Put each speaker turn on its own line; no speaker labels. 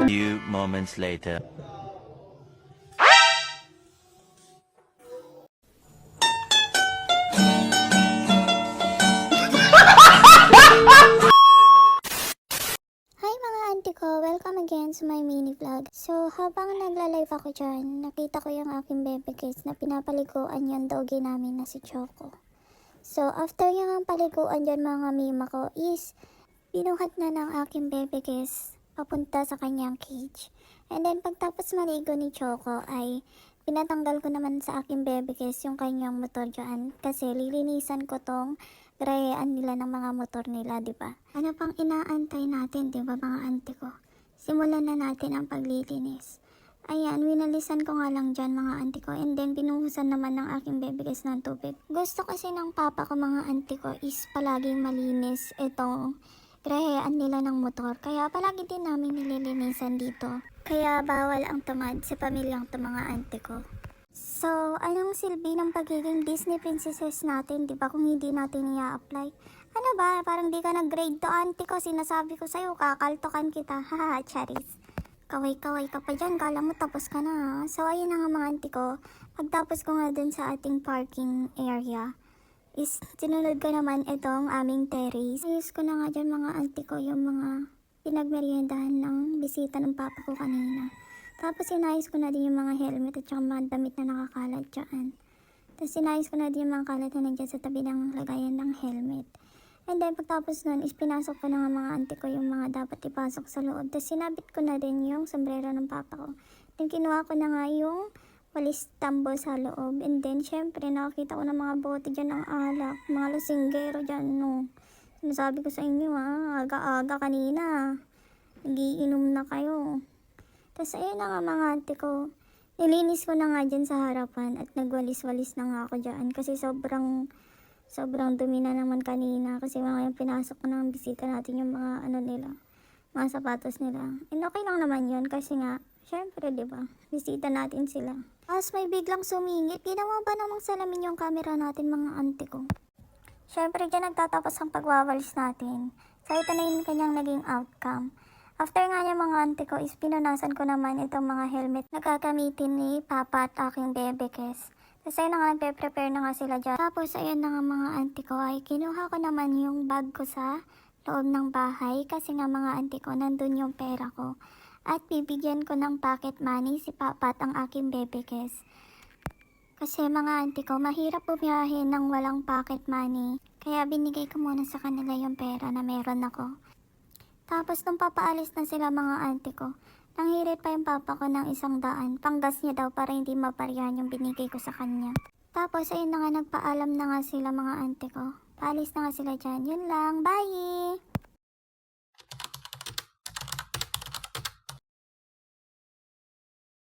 Few moments later.
Hi mga auntie ko! Welcome again sa my mini vlog. So habang nagla-live ako dyan, nakita ko yung aking baby case na pinapaliguan yung doggy namin na si Choco. So after yung paliguan dyan mga mima ko is binuhat na ng aking baby case papunta sa kanyang cage. And then pagtapos maligo ni Choco ay pinatanggal ko naman sa aking baby case yung kanyang motor dyan kasi lilinisan ko tong grayaan nila ng mga motor nila, di ba? Ano pang inaantay natin, di ba mga auntie ko? Simulan na natin ang paglilinis. Ayan, winalisan ko nga lang dyan mga auntie ko and then binuhusan naman ng aking baby case ng tubig. Gusto kasi ng papa ko mga auntie ko is palaging malinis itong grayaan nila ng motor. Kaya palagi din namin nililinisan dito. Kaya bawal ang tamad sa pamilyang to mga auntie ko. So, anong silbi ng pagiging Disney princesses natin, di ba, kung hindi natin i-apply? Ano ba, parang di ka nag-grade to auntie ko, sinasabi ko sa'yo, kakaltokan kita, haha, charis. Kaway-kaway ka pa dyan, kala mo tapos ka na. So, ayun na nga mga auntie ko, pagtapos ko nga dun sa ating parking area, is sinunod ko naman itong aming terrace. Ayos ko na nga dyan mga auntie ko, yung mga pinagmeriendahan ng bisita ng papa ko kanina. Tapos sinayos ko na din yung mga helmet at saka mga damit na nakakalat dyan. Tapos sinayos ko na din yung mga kalat na nandiyan sa tabi ng lagayan ng helmet. And then pagtapos nun is pinasok ko na nga mga auntie ko yung mga dapat ipasok sa loob. Tapos sinabit ko na din yung sombrero ng papa ko. Then kinuha ko na nga yung walis tambo sa loob. And then syempre nakakita ko na mga bote dyan ng alak. Mga lasinggero dyan, no. Sinasabi ko sa inyo aga-aga kanina. Nagiinom na kayo. Tapos ayun na nga mga auntie ko, nilinis ko na nga dyan sa harapan at nagwalis-walis na nga ako dyan kasi sobrang dumi na naman kanina kasi mga yung pinasok ko ng bisita natin yung mga ano nila, mga sapatos nila. And okay lang naman yun kasi nga, syempre diba, bisita natin sila. Tapos may biglang sumingit, ginawa ba namang salamin yung camera natin mga auntie ko? Syempre dyan nagtatapos ang pagwawalis natin. So ito na yung kanyang naging outcome. After nga niya mga auntie ko is pinunasan ko naman itong mga helmet na gagamitin ni papa at aking bebe case. Tapos ayun na nga nagpe-prepare na nga sila dyan. Tapos ayun na nga mga auntie ko ay kinuha ko naman yung bag ko sa loob ng bahay kasi nga mga auntie ko nandun yung pera ko. At bibigyan ko ng pocket money si papa at ang aking bebe case. Kasi mga auntie ko mahirap bumiyahin ng walang pocket money. Kaya binigay ko muna sa kanila yung pera na meron ako. Tapos nung papaalis na sila mga auntie ko, nanghirit pa yung papa ko ng 100. Panggas niya daw para hindi maparihan yung binigay ko sa kanya. Tapos ayun na nga nagpaalam na nga sila mga auntie ko. Paalis na nga sila dyan. Yun lang. Bye!